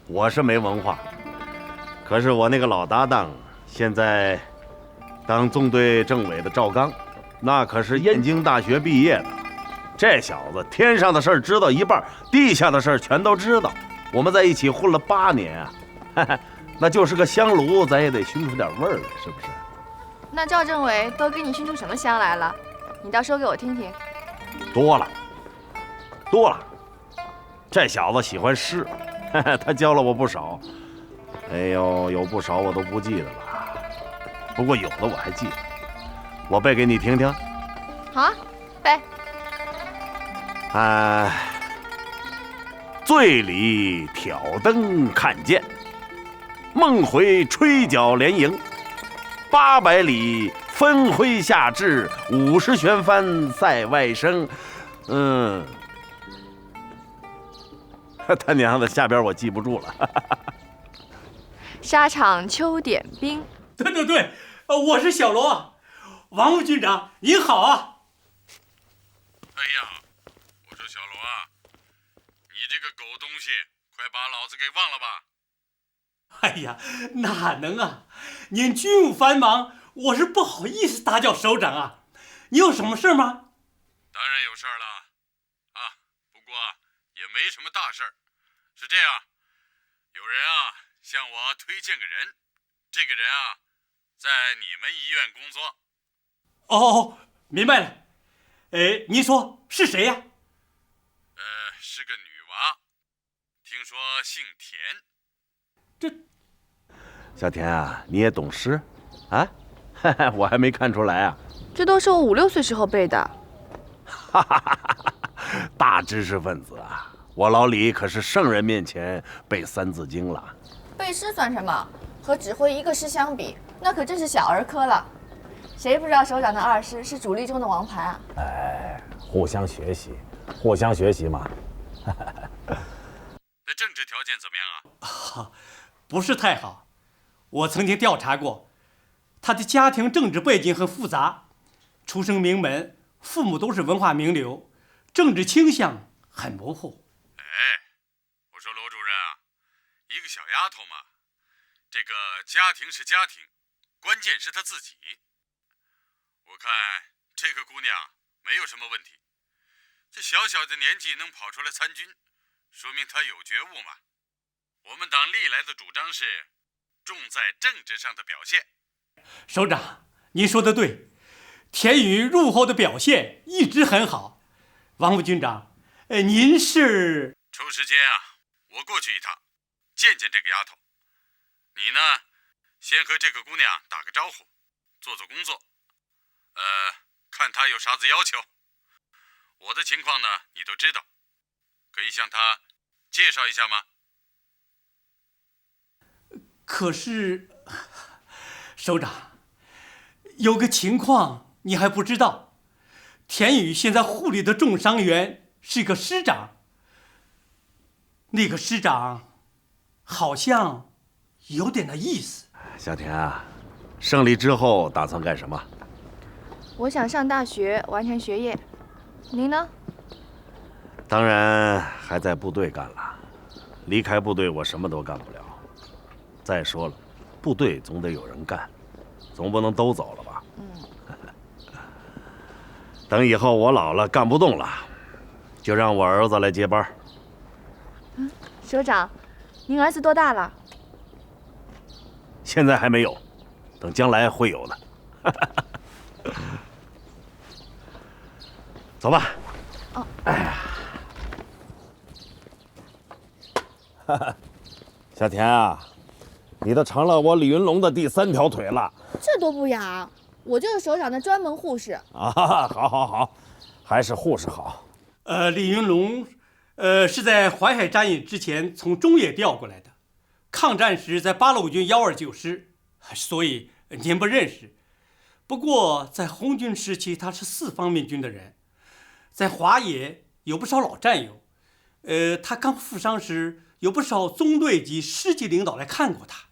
我是没文化，可是我那个老搭档现在当纵队政委的赵刚，那可是燕京大学毕业的。这小子天上的事儿知道一半，地下的事儿全都知道。我们在一起混了8年啊，那就是个香炉，咱也得熏出点味儿来，是不是？那赵政委都给你熏出什么香来了？你倒说给我听听。多了，多了。这小子喜欢诗，他教了我不少。哎呦，有不少我都不记得了，不过有的我还记得。我背给你听听。好啊，背。醉里挑灯看剑，梦回吹角连营。800里分麾下炙，50旋帆塞外声。他娘的，下边我记不住了。沙场秋点兵。对，我是小罗，王副军长您好啊。哎呀，我说小罗啊，你这个狗东西，快把老子给忘了吧！哎呀，哪能啊！您军务繁忙，我是不好意思打搅首长啊。你有什么事吗？当然有事了，啊，不过也没什么大事儿。是这样，有人啊向我推荐个人，这个人啊在你们医院工作。哦，明白了。您说是谁呀？是个女娃，听说姓田。小田啊，你也懂诗啊？我还没看出来啊。这都是我5、6岁时候背的。大知识分子啊！我老李可是圣人面前背3字经了。背诗算什么？和指挥一个诗相比，那可真是小儿科了。谁不知道首长的2诗是主力中的王牌啊？互相学习，互相学习嘛。这政治条件怎么样啊？不是太好。我曾经调查过，他的家庭政治背景很复杂，出生名门，父母都是文化名流，政治倾向很模糊。我说罗主任啊，一个小丫头嘛，这个家庭是家庭，关键是她自己。我看这个姑娘没有什么问题，这小小的年纪能跑出来参军，说明她有觉悟嘛。我们党历来的主张是重在政治上的表现。首长，您说的对，田宇入后的表现一直很好。王副军长，您是？抽时间啊，我过去一趟，见见这个丫头。你呢，先和这个姑娘打个招呼，做做工作。看她有啥子要求。我的情况呢，你都知道，可以向她介绍一下吗？可是，首长，有个情况你还不知道，田宇现在护理的重伤员是个师长，那个师长好像有点那意思。小田啊，胜利之后打算干什么？我想上大学完成学业。您呢？当然还在部队干了，离开部队我什么都干不了。再说了，部队总得有人干，总不能都走了吧？等以后我老了干不动了，就让我儿子来接班。首长，您儿子多大了？现在还没有，等将来会有的。走吧。哦。小田啊，你都成了我李云龙的第3条腿了。这多不雅！我就是首长的专门护士。好，还是护士好。李云龙，是在淮海战役之前从中野调过来的，抗战时在八路军129师，所以您不认识。不过在红军时期，他是4方面军的人，在华野有不少老战友。他刚负伤时，有不少中队级、师级领导来看过他。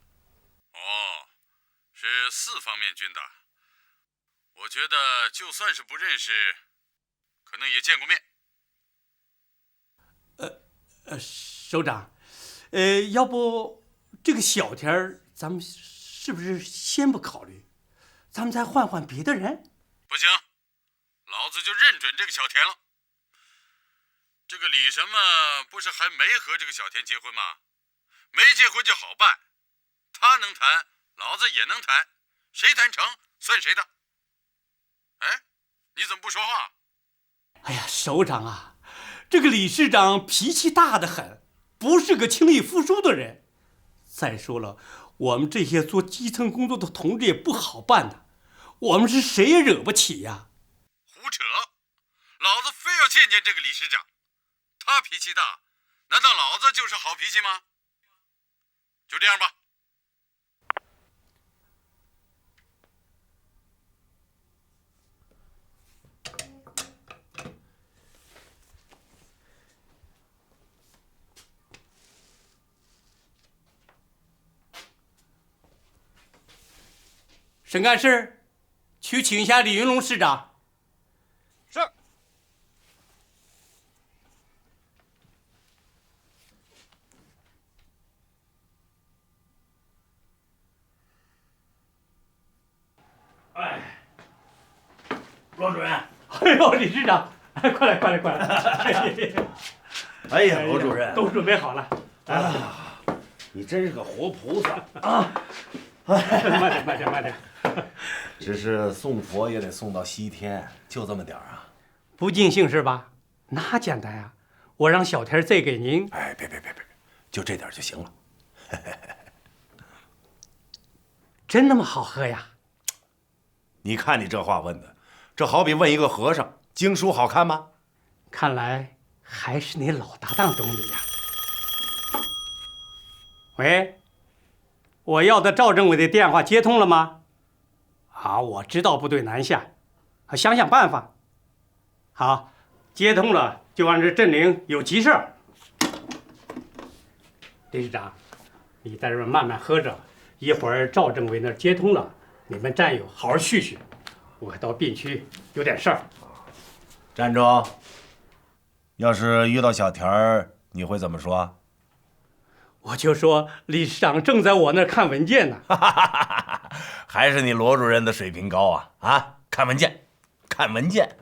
是4方面军的。我觉得就算是不认识，可能也见过面。首长，要不这个小田儿，咱们是不是先不考虑？咱们再换换别的人？不行，老子就认准这个小田了。这个李什么不是还没和这个小田结婚吗？没结婚就好办，他能谈，老子也能谈，谁谈成算谁的。哎，你怎么不说话？哎呀，首长啊，这个理事长脾气大得很，不是个轻易服输的人。再说了，我们这些做基层工作的同志也不好办的，我们是谁也惹不起呀。胡扯！老子非要见见这个理事长，他脾气大，难道老子就是好脾气吗？就这样吧。沈干事，去请一下李云龙市长。是。哎，罗主任。哎呦，理事长，快来，快来，快来！哎呀，罗主任，都准备好了。啊，你真是个活菩萨啊！慢点，慢点，慢点。只是送佛也得送到西天，就这么点儿啊？不尽兴是吧？那简单啊！我让小田再给您。哎，别，就这点就行了。真那么好喝呀？你看你这话问的，这好比问一个和尚经书好看吗？看来还是你老搭档懂你呀。喂，我要的赵政委的电话接通了吗？好，我知道部队南下，想想办法。好，接通了就按这镇领有急事儿。理事长，你在这儿慢慢喝着，一会儿赵政委那儿接通了，你们战友好好叙叙。我到病区有点事儿。站住！要是遇到小田儿，你会怎么说？我就说理事长正在我那儿看文件呢。还是你罗主任的水平高啊！啊，看文件，看文件。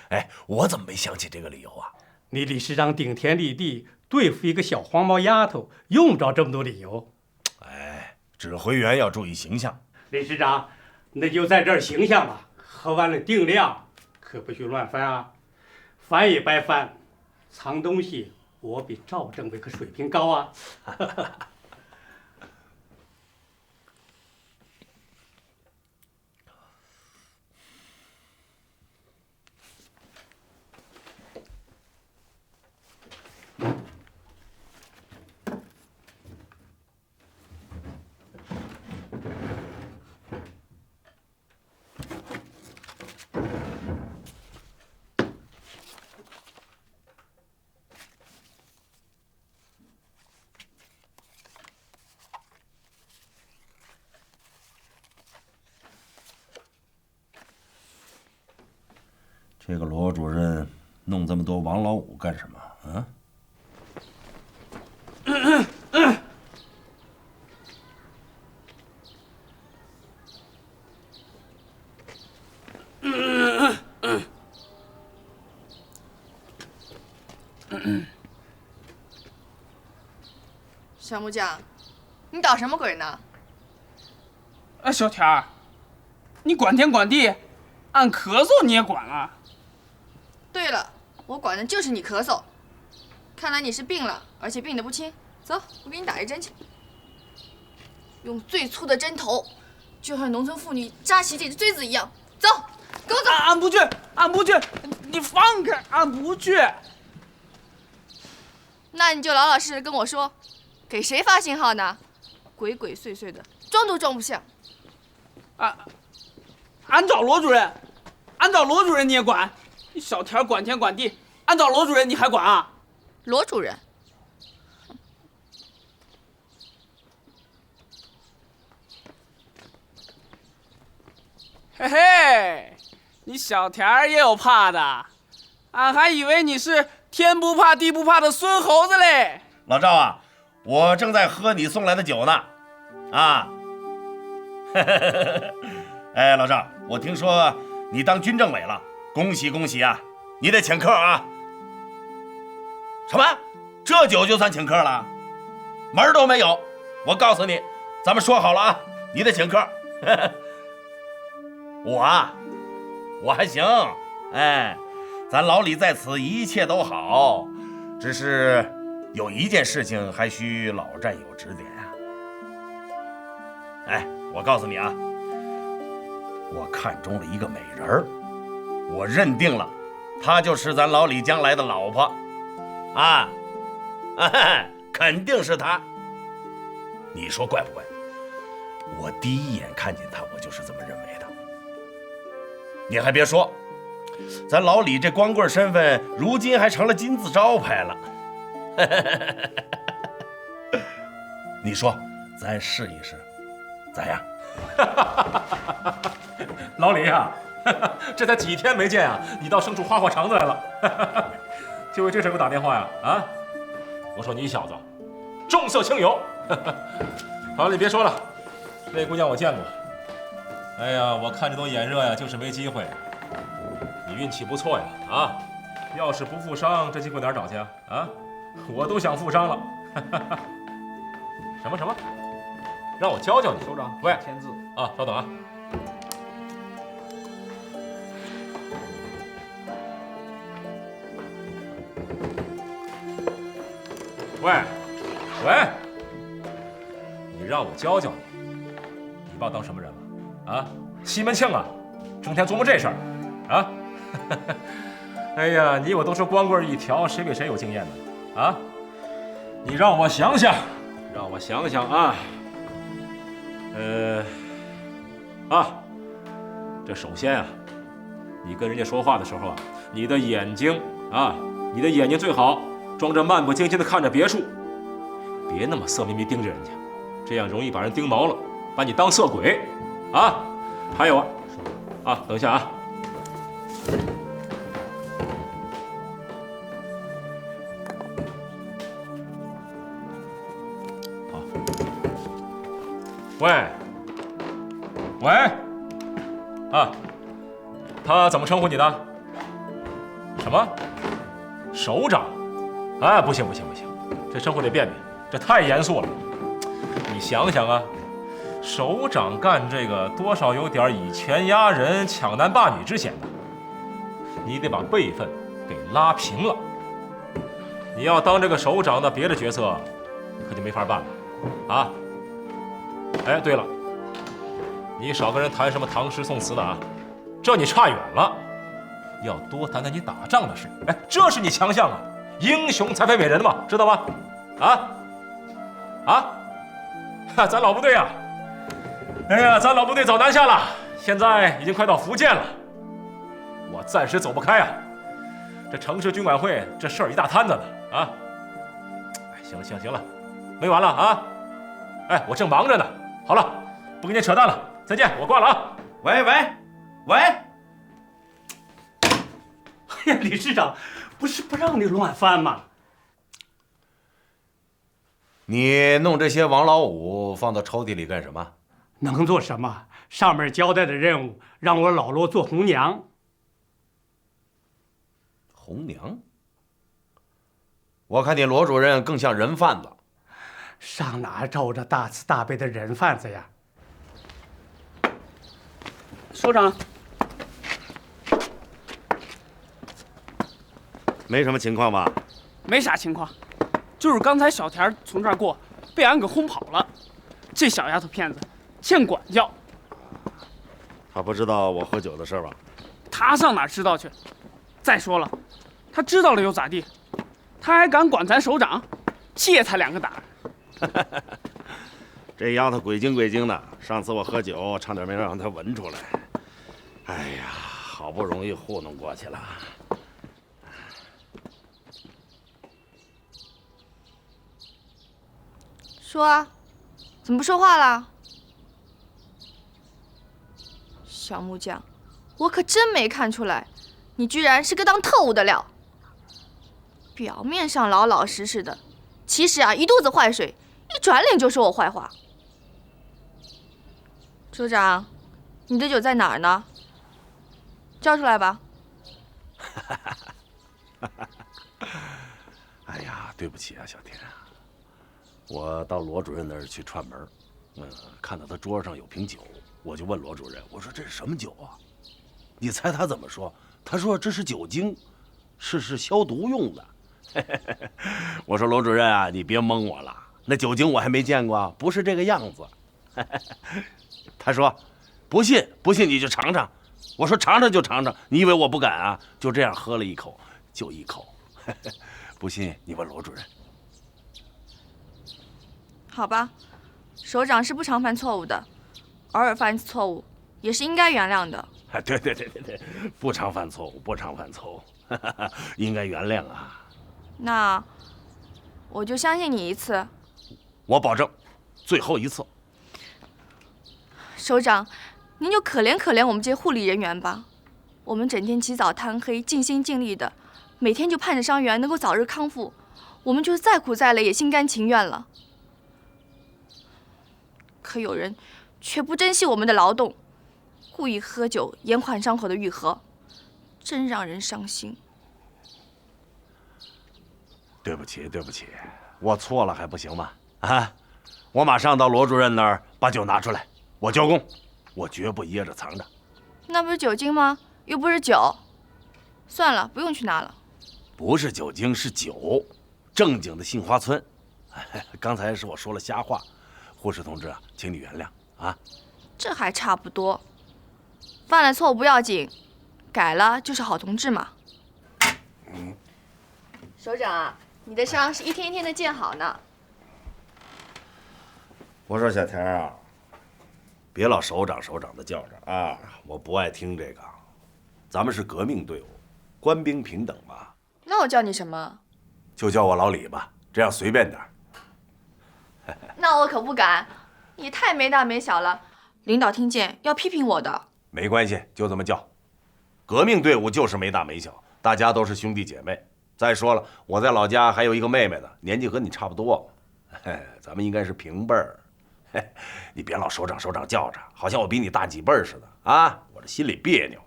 哎，我怎么没想起这个理由啊？你理事长顶天立地对付一个小黄毛丫头，用不着这么多理由。哎，指挥员要注意形象。理事长，那就在这儿形象吧。喝完了定量，可不许乱翻啊！翻也白翻，藏东西我比赵政委可水平高啊！这个罗主任弄这么多王老五干什么？啊？小木匠，你捣什么鬼呢？小田儿，你管天管地，俺咳嗽你也管了？对了，我管的就是你咳嗽。看来你是病了，而且病得不轻。走，我给你打一针去。用最粗的针头，就像农村妇女扎起这只锥子一样。走，跟我走。俺不去，俺不去，你放开，俺不去。那你就老老实实跟我说，给谁发信号呢？鬼鬼祟祟的，装都装不像。俺找罗主任，俺找罗主任你也管？你小田管天管地，俺找罗主任你还管啊？罗主任，嘿嘿，你小田儿也有怕的，俺还以为你是天不怕地不怕的孙猴子嘞。老赵啊，我正在喝你送来的酒呢。啊，哎，老赵，我听说你当军政委了，恭喜恭喜啊！你得请客啊。什么？这酒就算请客了？门儿都没有！我告诉你，咱们说好了啊，你得请客。我还行，哎，咱老李在此一切都好，只是有一件事情还需老战友指点啊。哎，我告诉你啊，我看中了一个美人儿，我认定了，她就是咱老李将来的老婆，啊，肯定是她。你说怪不怪？我第一眼看见她，我就是这么认为的。你还别说，咱老李这光棍身份，如今还成了金字招牌了。你说，咱试一试，咋样？老李啊，这才几天没见啊，你倒生出花花肠子来了。就为这事给我打电话呀？啊？我说你小子重色轻友。好了，你别说了，那姑娘我见过。哎呀，我看着都眼热呀，就是没机会。你运气不错呀，啊！要是不负伤，这机会哪儿找去啊？啊，我都想负伤了。什么？让我教教你，首长。喂，签字啊，稍等啊。喂，你让我教教你，你把我当什么人了？啊，西门庆啊，整天琢磨这事儿，啊？哎呀，你我都是光棍一条，谁比谁有经验呢？啊？你让我想想啊。这首先啊，你跟人家说话的时候啊，你的眼睛最好装着漫不经心的看着别处，别那么色眯眯盯着人家，这样容易把人盯毛了，把你当色鬼啊。还有啊，等一下啊。好，喂，啊，他怎么称呼你的？什么？首长？哎，不行，这称呼得变变，这太严肃了。你想想啊，首长干这个多少有点以权压人、抢男霸女之嫌的，你得把辈分给拉平了。你要当这个首长的别的角色，你可就没法办了啊。哎，对了，你少跟人谈什么唐诗宋词的啊，这你差远了。要多谈谈你打仗的事，哎，这是你强项啊，英雄才配美人嘛，知道吗？咱老部队啊，哎呀，咱老部队走南下了，现在已经快到福建了，我暂时走不开啊。这城市军管会这事儿一大摊子呢啊。哎，行了，没完了啊。哎，我正忙着呢。好了，不跟你扯淡了，再见，我挂了啊。喂。哎呀，理事长，不是不让你乱翻吗？你弄这些王老五放到抽屉里干什么？能做什么？上面交代的任务让我老罗做红娘。红娘？我看你罗主任更像人贩子。上哪照着大慈大悲的人贩子呀？首长，没什么情况吧？没啥情况，就是刚才小田从这儿过，被俺给轰跑了。这小丫头片子，欠管教。他不知道我喝酒的事吧？他上哪知道去？再说了，他知道了又咋地？他还敢管咱首长？借他2个胆。这丫头鬼精鬼精的，上次我喝酒差点没让她闻出来。哎呀，好不容易糊弄过去了。说啊，怎么不说话了？小木匠，我可真没看出来，你居然是个当特务的料。表面上老老实实的，其实啊，一肚子坏水，一转脸就说我坏话。首长，你的酒在哪儿呢？交出来吧。哎呀，对不起啊，小田啊，我到罗主任那儿去串门，看到他桌上有瓶酒，我就问罗主任，我说这是什么酒啊？你猜他怎么说？他说这是酒精，是消毒用的。我说罗主任啊，你别蒙我了，那酒精我还没见过，不是这个样子。他说不信你就尝尝。我说尝尝就尝尝，你以为我不敢啊？就这样喝了一口，就一口。不信你问罗主任。好吧，首长是不常犯错误的，偶尔犯一次错误也是应该原谅的。对，不常犯错误，应该原谅啊。那我就相信你一次。我保证，最后一次。首长，您就可怜我们这些护理人员吧。我们整天起早贪黑，尽心尽力的，每天就盼着伤员能够早日康复。我们就是再苦再累也心甘情愿了。可有人却不珍惜我们的劳动，故意喝酒延缓伤口的愈合，真让人伤心。对不起，我错了还不行吗？啊，我马上到罗主任那儿把酒拿出来，我交工，我绝不掖着藏着。那不是酒精吗？又不是酒。算了，不用去拿了。不是酒精，是酒，正经的杏花村。刚才是我说了瞎话，护士同志啊，请你原谅啊。这还差不多，犯了错误不要紧，改了就是好同志嘛。首长啊，你的伤是一天一天的见好呢。我说小田啊，别老首长的叫着啊，我不爱听这个。咱们是革命队伍，官兵平等嘛。那我叫你什么？就叫我老李吧，这样随便点。那我可不敢，你太没大没小了，领导听见要批评我的。没关系，就这么叫。革命队伍就是没大没小，大家都是兄弟姐妹。再说了，我在老家还有一个妹妹呢，年纪和你差不多，咱们应该是平辈儿。你别老首长叫着，好像我比你大几辈儿似的啊，我这心里别扭。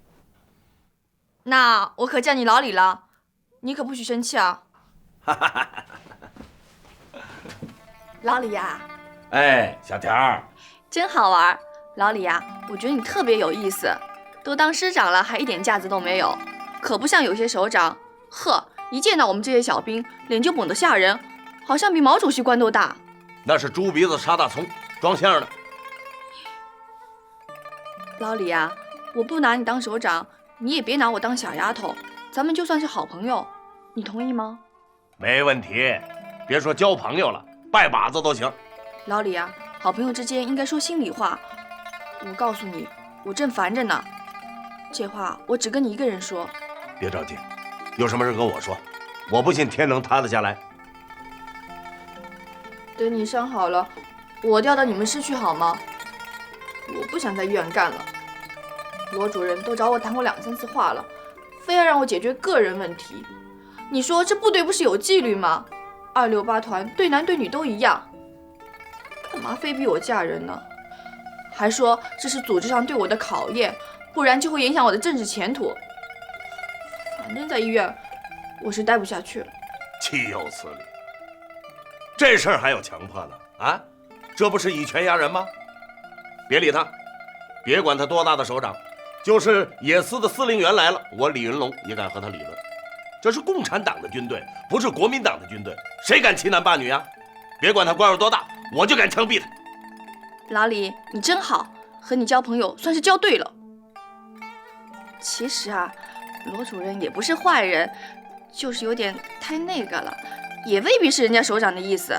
那我可叫你老李了，你可不许生气啊。老李呀，哎，小田儿，真好玩。老李呀，我觉得你特别有意思，都当师长了还一点架子都没有，可不像有些首长，呵，一见到我们这些小兵，脸就绷得吓人，好像比毛主席官都大。那是猪鼻子插大葱，装相的。老李呀，我不拿你当首长，你也别拿我当小丫头，咱们就算是好朋友，你同意吗？没问题，别说交朋友了，拜把子都行。老李啊，好朋友之间应该说心里话。我告诉你，我正烦着呢，这话我只跟你一个人说。别着急，有什么事跟我说，我不信天能塌得下来。等你伤好了，我调到你们市去好吗？我不想在医院干了。罗主任都找我谈过2、3次话了，非要让我解决个人问题。你说这部队不是有纪律吗？268团对男对女都一样，干嘛非逼我嫁人呢？还说这是组织上对我的考验，不然就会影响我的政治前途。反正在医院，我是待不下去了。岂有此理！这事儿还有强迫呢？啊，这不是以权压人吗？别理他，别管他多大的首长，就是野司的司令员来了，我李云龙也敢和他理论。这是共产党的军队，不是国民党的军队，谁敢欺男霸女啊？别管他官有多大，我就敢枪毙他。老李，你真好，和你交朋友算是交对了。其实啊，罗主任也不是坏人，就是有点太那个了，也未必是人家首长的意思。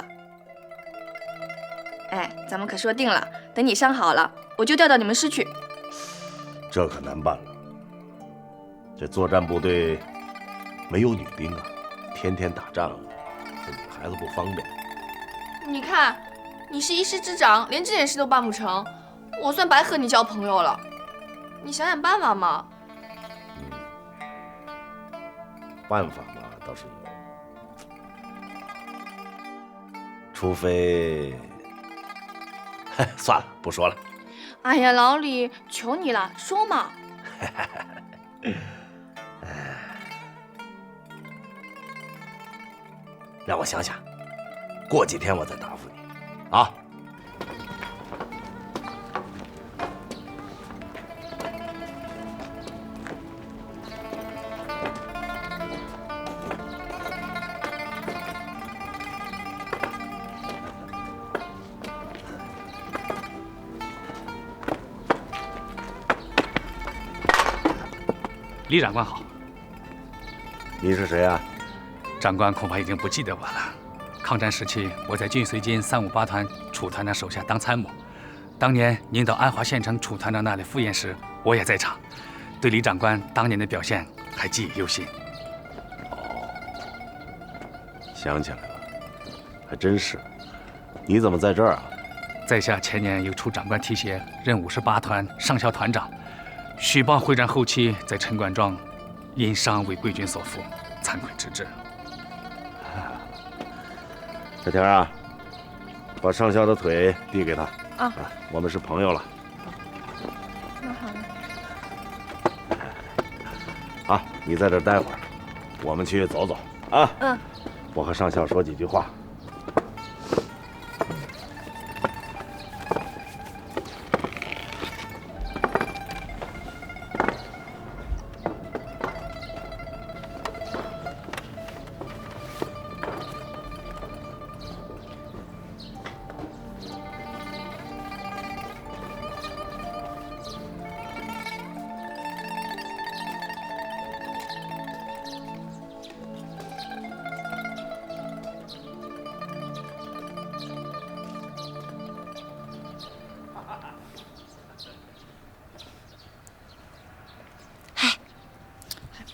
哎，咱们可说定了，等你伤好了，我就调到你们师去。这可难办了，这作战部队没有女兵啊，天天打仗，这女孩子不方便。你看，你是一师之长，连这点事都办不成，我算白和你交朋友了。你想想办法嘛。办法嘛倒是有。除非……算了，不说了。哎呀，老李，求你了，说嘛。让我想想，过几天我再答复你，啊。李长官好。你是谁啊？长官恐怕已经不记得我了。抗战时期，我在晋绥军358团楚团长手下当参谋。当年您到安华县城楚团长那里赴宴时，我也在场，对李长官当年的表现还记忆犹新。想起来了，还真是。你怎么在这儿啊？在下前年由楚长官提携，任58团上校团长。许报会战后期，在陈管庄因伤为贵军所俘，惭愧之至。小田啊，把上校的腿递给他。啊，我们是朋友了。那好了。好，你在这儿待会儿，我们去走走啊。嗯。我和上校说几句话。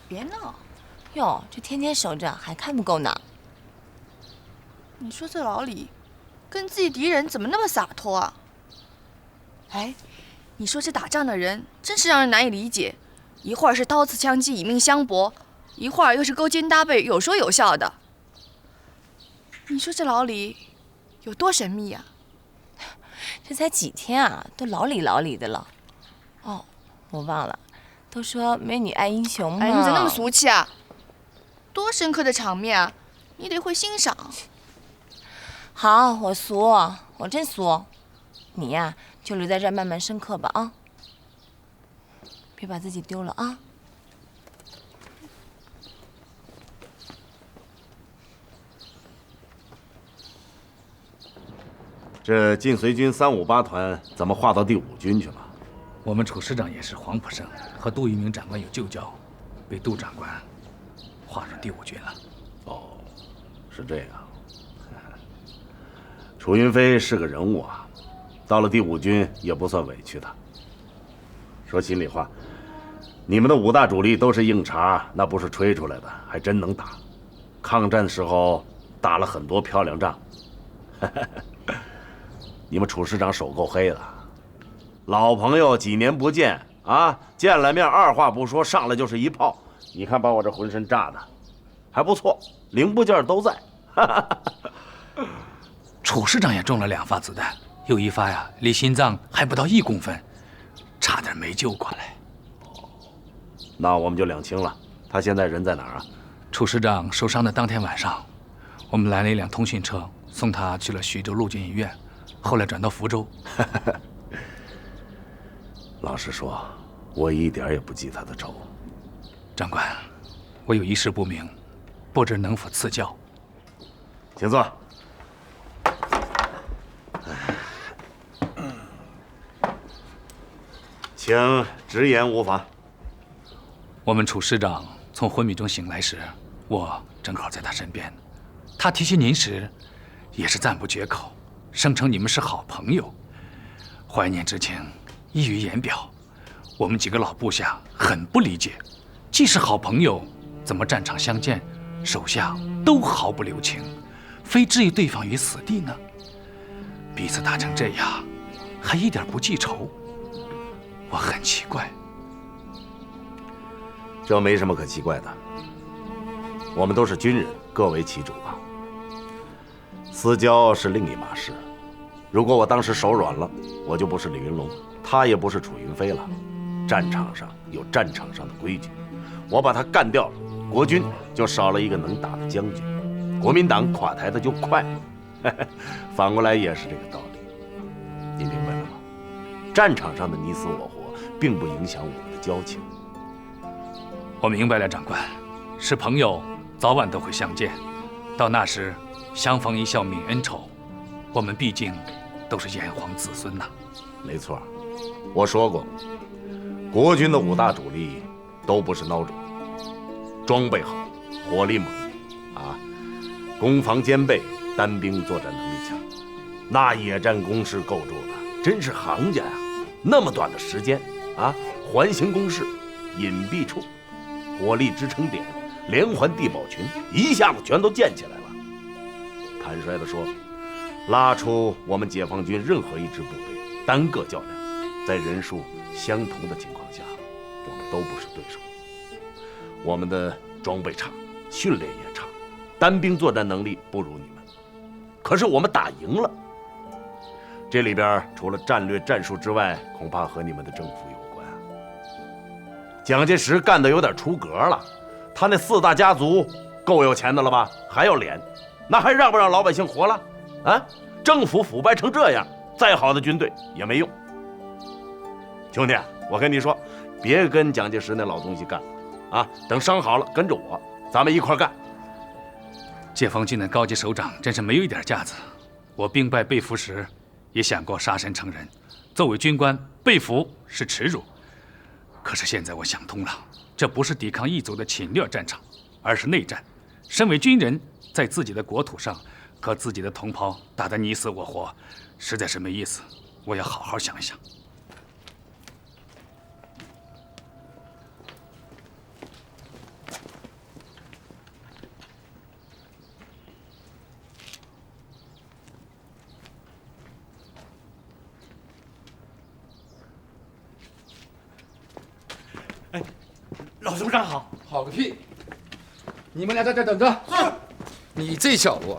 别闹！哟，这天天守着还看不够呢。你说这老李，跟自己敌人怎么那么洒脱啊？哎，你说这打仗的人真是让人难以理解，一会儿是刀刺枪击以命相搏，一会儿又是勾肩搭背有说有笑的。你说这老李有多神秘呀？这才几天啊，都老李老李的了。哦，我忘了。都说美女爱英雄嘛。哎，你怎么那么俗气啊？多深刻的场面啊，你得会欣赏。好，我俗，我真俗。你呀，就留在这儿慢慢深刻吧啊，别把自己丢了啊。这晋绥军358团怎么划到第5军去了？我们楚师长也是黄埔生，和杜聿明长官有旧交，被杜长官划入第5军了。哦，是这样。楚云飞是个人物啊，到了第5军也不算委屈他。说心里话，你们的5大主力都是硬茬，那不是吹出来的，还真能打。抗战时候打了很多漂亮仗。你们楚师长手够黑的。老朋友几年不见啊，见了面二话不说，上来就是一炮。你看把我这浑身炸的，还不错，零部件都在。楚师长也中了2发子弹，有一发呀，离心脏还不到1公分，差点没救过来。那我们就两清了。他现在人在哪儿啊？楚师长受伤的当天晚上，我们来了一辆通讯车，送他去了徐州陆军医院，后来转到福州。老实说，我一点也不记他的仇。长官，我有一事不明，不知能否赐教。请坐。请直言无妨。我们楚师长从昏迷中醒来时，我正好在他身边。他提起您时，也是赞不绝口，声称你们是好朋友，怀念之情溢于言表。我们几个老部下很不理解，既是好朋友，怎么战场相见，手下都毫不留情，非置于对方于死地呢？彼此打成这样，还一点不记仇，我很奇怪。这没什么可奇怪的，我们都是军人，各为其主吧。私交是另一码事。如果我当时手软了，我就不是李云龙，他也不是楚云飞了。战场上有战场上的规矩，我把他干掉了，国军就少了一个能打的将军，国民党垮台的就快。反过来也是这个道理，你明白了吗？战场上的你死我活，并不影响我们的交情。我明白了，长官，是朋友，早晚都会相见，到那时相逢一笑泯恩仇。我们毕竟都是炎黄子孙呐。没错，我说过，国军的5大主力都不是孬种，装备好，火力猛，攻防兼备，单兵作战能力强，那野战攻势构筑的真是行家呀！那么短的时间环形攻势、隐蔽处、火力支撑点、连环地堡群，一下子全都建起来了。坦率地说，拉出我们解放军任何一支部队单个较量，在人数相同的情况下，我们都不是对手。我们的装备差，训练也差，单兵作战能力不如你们，可是我们打赢了。这里边除了战略战术之外，恐怕和你们的政府有关。蒋介石干得有点出格了，他那4大家族够有钱的了吧？还要脸，那还让不让老百姓活了？政府腐败成这样，再好的军队也没用。兄弟，我跟你说，别跟蒋介石那老东西干了等伤好了，跟着我，咱们一块干。解放军的高级首长真是没有一点架子。我兵败被俘时，也想过杀身成仁。作为军官，被俘是耻辱。可是现在我想通了，这不是抵抗异族的侵略战场，而是内战。身为军人，在自己的国土上和自己的同胞打得你死我活，实在是没意思。我要好好想一想。老首长好。好个屁！你们俩在这等着。是。你这小子，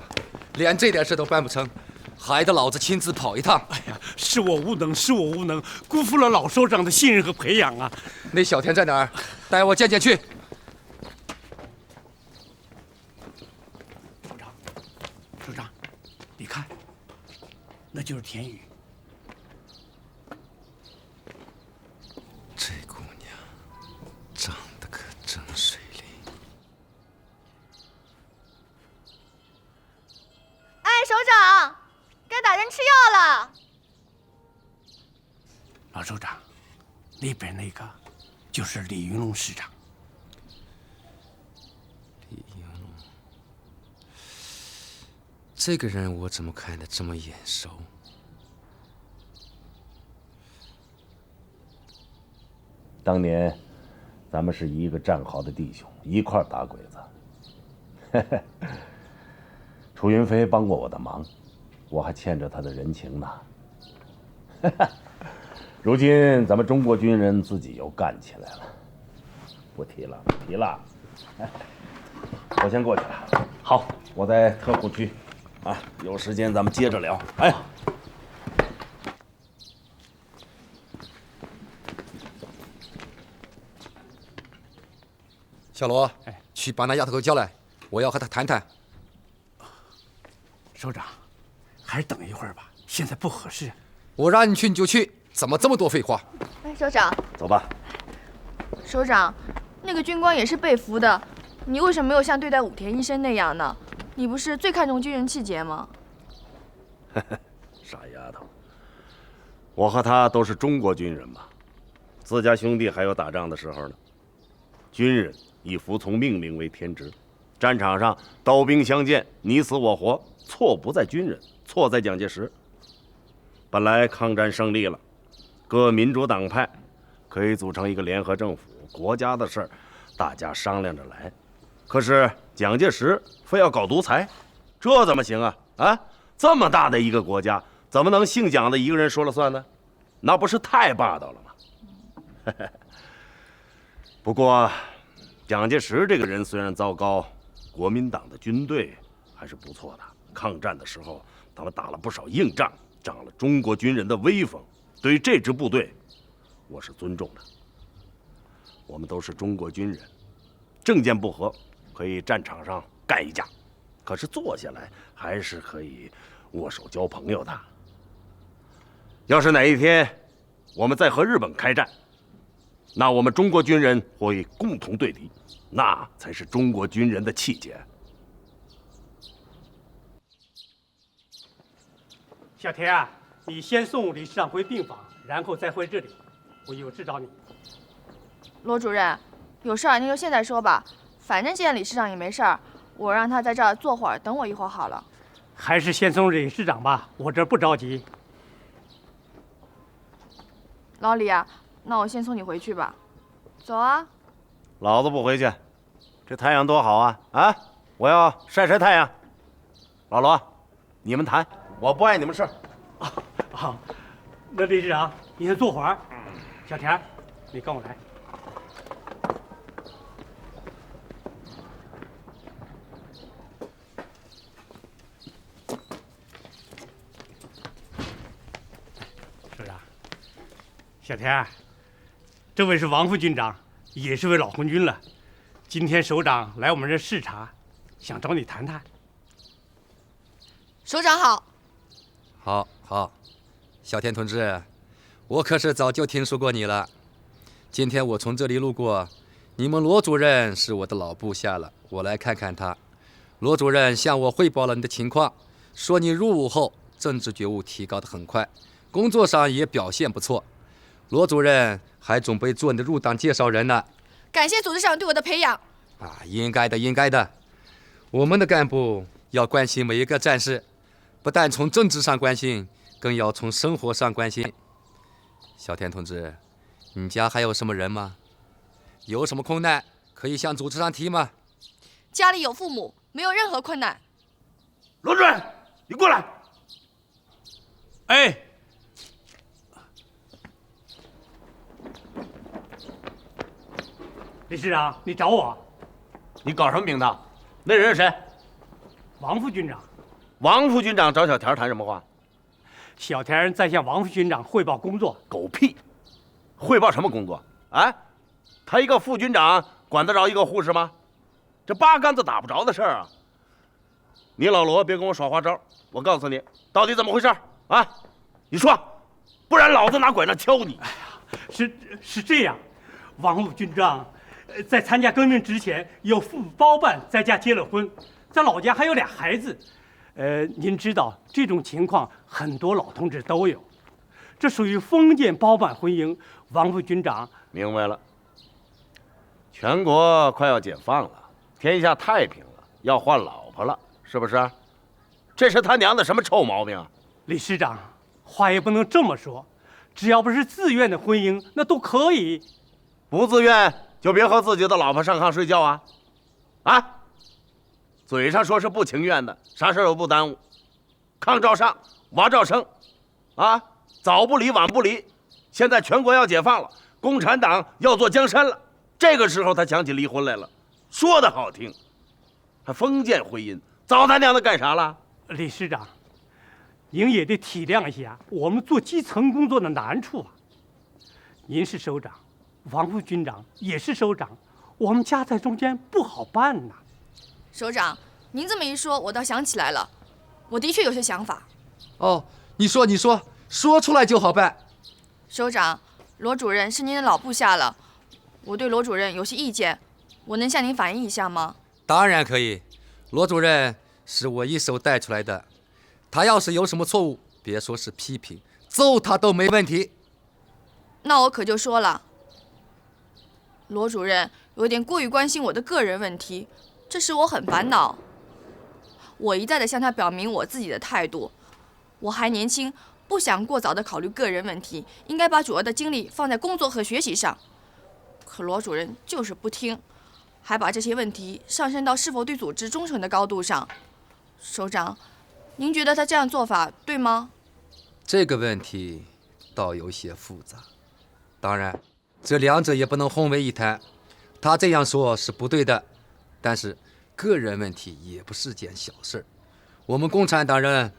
连这点事都办不成，还得老子亲自跑一趟。哎呀，是我无能，是我无能，辜负了老首长的信任和培养啊！那小田在哪儿？带我见见去。首长，你看，那就是田雨。这姑娘长得可真水灵。哎，首长，该打针吃药了。老首长，那边那个就是李云龙师长。李云龙，这个人我怎么看得这么眼熟？当年咱们是一个战壕的弟兄，一块打鬼子。楚云飞帮过我的忙，我还欠着他的人情呢。如今咱们中国军人自己又干起来了，不提了，不提了。我先过去了。好，我在特护区，有时间咱们接着聊。小罗，去把那丫头给我叫来，我要和她谈谈。首长，还是等一会儿吧，现在不合适。我让你去你就去，怎么这么多废话？哎，首长，走吧。首长，那个军官也是被俘的，你为什么没有像对待武田医生那样呢？你不是最看重军人气节吗？傻丫头，我和他都是中国军人嘛，自家兄弟还有打仗的时候呢。军人以服从命令为天职，战场上刀兵相见，你死我活，错不在军人，错在蒋介石。本来抗战胜利了，各民主党派可以组成一个联合政府，国家的事儿大家商量着来。可是蒋介石非要搞独裁，这怎么行啊？这么大的一个国家，怎么能姓蒋的一个人说了算呢？那不是太霸道了吗？不过，蒋介石这个人虽然糟糕，国民党的军队还是不错的。抗战的时候，他们打了不少硬仗，长了中国军人的威风。对于这支部队，我是尊重的。我们都是中国军人，政见不合可以战场上干一架，可是坐下来还是可以握手交朋友的。要是哪一天我们再和日本开战，那我们中国军人会共同对敌，那才是中国军人的气节。小田啊，你先送理事长回病房，然后再回这里，我有事找你。罗主任，有事儿您就现在说吧，反正见理事长也没事儿，我让他在这儿坐会儿，等我一会儿好了。还是先送理事长吧，我这不着急。老李啊，那我先送你回去吧。走啊。老子不回去，这太阳多好啊！啊，我要晒晒太阳。老罗，你们谈，我不碍你们事儿。好，那理事长，你先坐会儿。小田，你跟我来。首长，小田，这位是王副军长，也是位老红军了。今天首长来我们这视察，想找你谈谈。首长好。好，小田同志，我可是早就听说过你了。今天我从这里路过，你们罗主任是我的老部下了，我来看看他。罗主任向我汇报了你的情况，说你入伍后政治觉悟提高得很快，工作上也表现不错。罗主任还准备做你的入党介绍人呢。感谢组织上对我的培养。应该的。我们的干部要关心每一个战士，不但从政治上关心，更要从生活上关心。小田同志，你家还有什么人吗？有什么困难可以向组织上提吗？家里有父母，没有任何困难。罗主任，你过来。哎，理事长，你找我？你搞什么名堂？那人是谁？王副军长。王副军长找小田谈什么话？小田在向王副军长汇报工作。狗屁！汇报什么工作？啊？他一个副军长管得着一个护士吗？这八竿子打不着的事儿啊！你老罗别跟我耍花招，我告诉你，到底怎么回事啊？你说，不然老子拿拐杖敲你！哎呀，是这样，王副军长在参加革命之前有父母包办，在家结了婚，在老家还有俩孩子。您知道这种情况很多老同志都有，这属于封建包办婚姻。王副军长明白了，全国快要解放了，天下太平了，要换老婆了，是不是？这是他娘的什么臭毛病啊！理事长，话也不能这么说，只要不是自愿的婚姻，那都可以。不自愿就别和自己的老婆上炕睡觉啊！啊！嘴上说是不情愿的，啥事都不耽误，炕照上，娃照生，啊，早不离晚不离。现在全国要解放了，共产党要做江山了，这个时候他想起离婚来了，说的好听，还封建婚姻，早他娘的干啥了？理事长，您也得体谅一下我们做基层工作的难处啊。您是首长，王副军长也是首长，我们夹在中间不好办呐。首长，您这么一说，我倒想起来了，我的确有些想法。哦，你说，说出来就好办。首长，罗主任是您的老部下了，我对罗主任有些意见，我能向您反映一下吗？当然可以，罗主任是我一手带出来的，他要是有什么错误，别说是批评，揍他都没问题。那我可就说了，罗主任有点过于关心我的个人问题，这使我很烦恼。我一再的向他表明我自己的态度，我还年轻，不想过早的考虑个人问题，应该把主要的精力放在工作和学习上。可罗主任就是不听，还把这些问题上升到是否对组织忠诚的高度上。首长，您觉得他这样做法对吗？这个问题倒有些复杂，当然，这两者也不能混为一谈。他这样说是不对的，但是个人问题也不是件小事。我们共产党人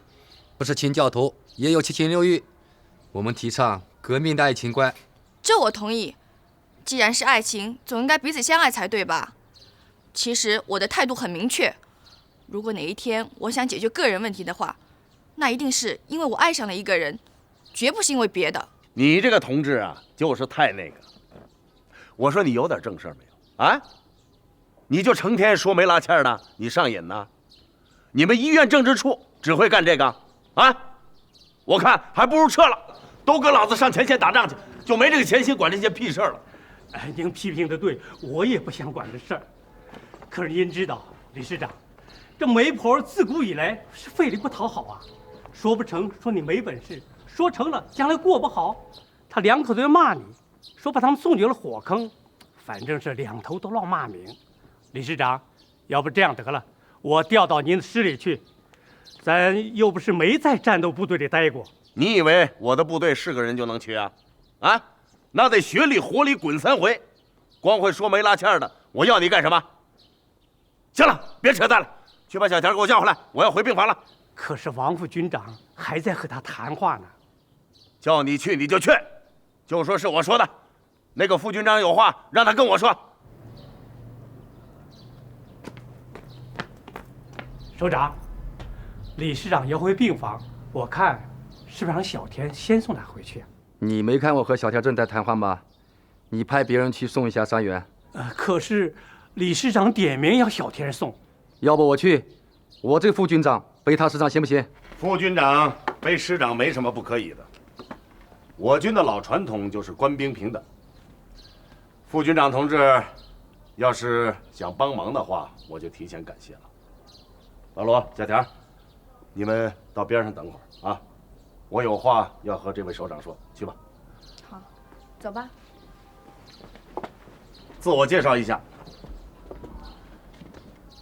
不是清教徒，也有七情六欲，我们提倡革命的爱情观。这我同意。既然是爱情，总应该彼此相爱才对吧？其实我的态度很明确，如果哪一天我想解决个人问题的话，那一定是因为我爱上了一个人，绝不是因为别的。你这个同志啊，就是太那个。我说你有点正事没有啊？你就成天说没拉欠的，你上瘾呢？你们医院政治处只会干这个啊？我看还不如撤了，都跟老子上前线打仗去，就没这个闲心管这些屁事了。哎，您批评的对，我也不想管这事儿。可是您知道，理事长，这媒婆自古以来是费力不讨好啊，说不成说你没本事，说成了将来过不好，他两口子要骂你，说把他们送进了火坑，反正是两头都落骂名。理事长，要不这样得了，我调到您的师里去，咱又不是没在战斗部队里待过。你以为我的部队是个人就能去啊？啊，那得血里活里滚3回，光会说没拉欠的，我要你干什么？行了，别扯淡了，去把小田给我叫回来，我要回病房了。可是王副军长还在和他谈话呢。叫你去你就去，就说是我说的。那个副军长有话让他跟我说。首长，理事长要回病房，我看是不是让小田先送他回去啊？你没看我和小田正在谈话吗？你派别人去送一下伤员。可是理事长点名要小田送，要不我去，我这个副军长背他师长行不行？副军长背师长没什么不可以的，我军的老传统就是官兵平等。副军长同志，要是想帮忙的话，我就提前感谢了。老罗、小田，你们到边上等会儿啊，我有话要和这位首长说，去吧。好，走吧。自我介绍一下，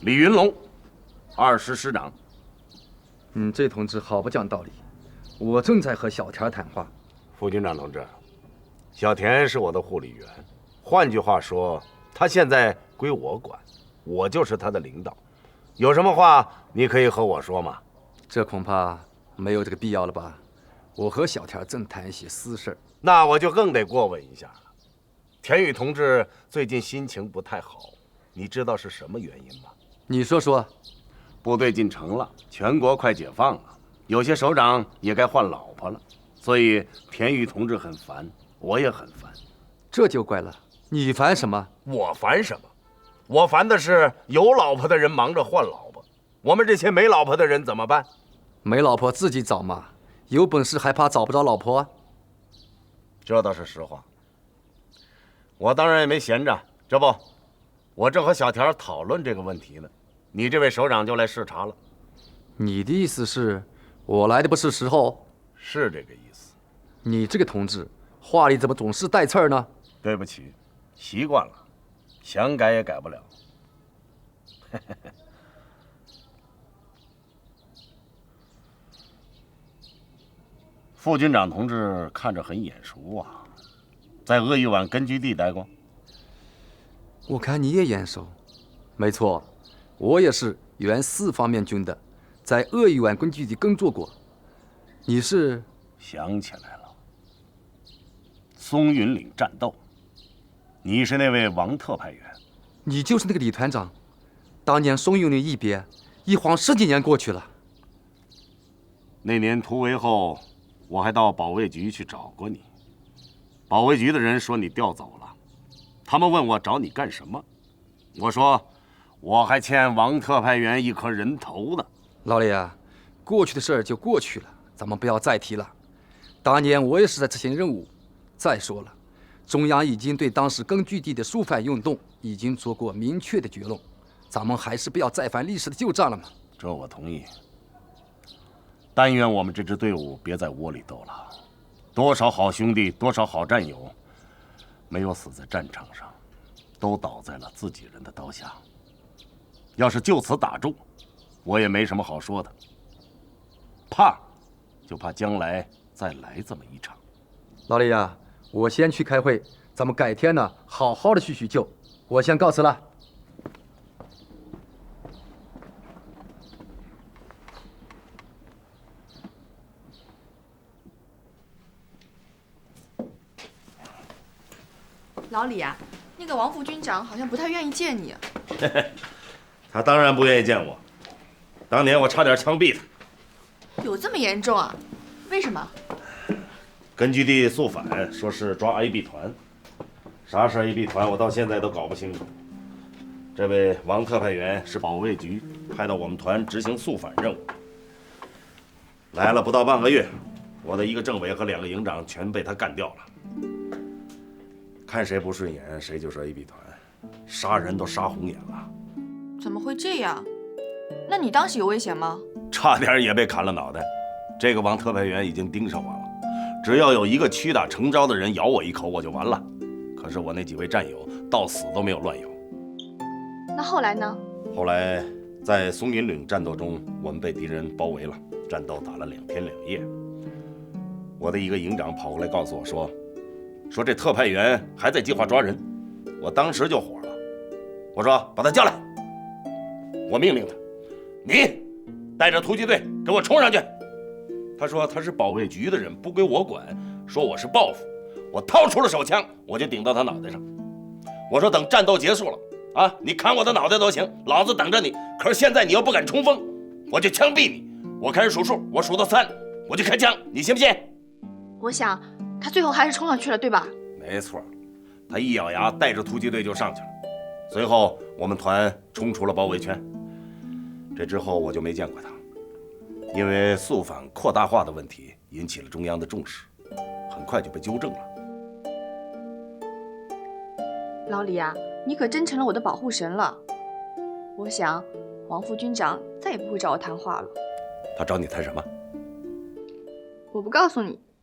李云龙，20师长。这同志好不讲道理，我正在和小田谈话。副军长同志，小田是我的护理员，换句话说，他现在归我管，我就是他的领导。有什么话你可以和我说吗？这恐怕没有这个必要了吧？我和小田正谈些私事。那我就更得过问一下了。田宇同志最近心情不太好，你知道是什么原因吗？你说说。部队进城了，全国快解放了，有些首长也该换老婆了，所以田宇同志很烦，我也很烦。这就怪了，你烦什么？我烦什么？我烦的是有老婆的人忙着换老婆，我们这些没老婆的人怎么办？没老婆自己找嘛，有本事还怕找不着老婆啊？这倒是实话。我当然也没闲着，这不，我正和小田讨论这个问题呢，你这位首长就来视察了。你的意思是，我来的不是时候？是这个意思。你这个同志，话里怎么总是带刺儿呢？对不起，习惯了，想改也改不了。副军长同志看着很眼熟啊，在鄂豫皖根据地待过。我看你也眼熟。没错，我也是原4方面军的，在鄂豫皖根据地工作过。你是？想起来了，松云岭战斗。你是那位王特派员。你就是那个李团长。当年松云岭一别，一晃10几年过去了。那年突围后，我还到保卫局去找过你。保卫局的人说你调走了，他们问我找你干什么，我说我还欠王特派员一颗人头呢。老李啊，过去的事儿就过去了，咱们不要再提了。当年我也是在执行任务。再说了，中央已经对当时根据地的肃反运动已经做过明确的结论，咱们还是不要再犯历史的旧账了嘛。这我同意。但愿我们这支队伍别在窝里斗了，多少好兄弟，多少好战友，没有死在战场上，都倒在了自己人的刀下。要是就此打住，我也没什么好说的。怕，就怕将来再来这么一场。老李呀，我先去开会，咱们改天呢好好的叙叙旧。我先告辞了。老李啊，那个王副军长好像不太愿意见你啊。他当然不愿意见我，当年我差点枪毙他。有这么严重啊？为什么？根据地肃反，说是抓 AB 团。啥是 AB 团，我到现在都搞不清楚。这位王特派员是保卫局派到我们团执行肃反任务，来了不到半个月，我的一个政委和2个营长全被他干掉了。看谁不顺眼，谁就是 AB 团，杀人都杀红眼了。怎么会这样？那你当时有危险吗？差点也被砍了脑袋。这个王特派员已经盯上我了，只要有一个屈打成招的人咬我一口，我就完了。可是我那几位战友到死都没有乱咬。那后来呢？后来在松云岭战斗中，我们被敌人包围了，战斗打了2天2夜。我的一个营长跑过来告诉我说这特派员还在计划抓人。我当时就火了，我说把他叫来。我命令他，你带着突击队给我冲上去。他说他是保卫局的人，不归我管，说我是报复。我掏出了手枪，我就顶到他脑袋上。我说等战斗结束了啊，你砍我的脑袋都行，老子等着你。可是现在你要不敢冲锋，我就枪毙你。我开始数数，我数到3，我就开枪，你信不信？我想他最后还是冲上去了，对吧？没错，他一咬牙，带着突击队就上去了。随后我们团冲出了包围圈。这之后我就没见过他，因为肃反扩大化的问题引起了中央的重视，很快就被纠正了。老李啊，你可真成了我的保护神了。我想王副军长再也不会找我谈话了。他找你谈什么？我不告诉你。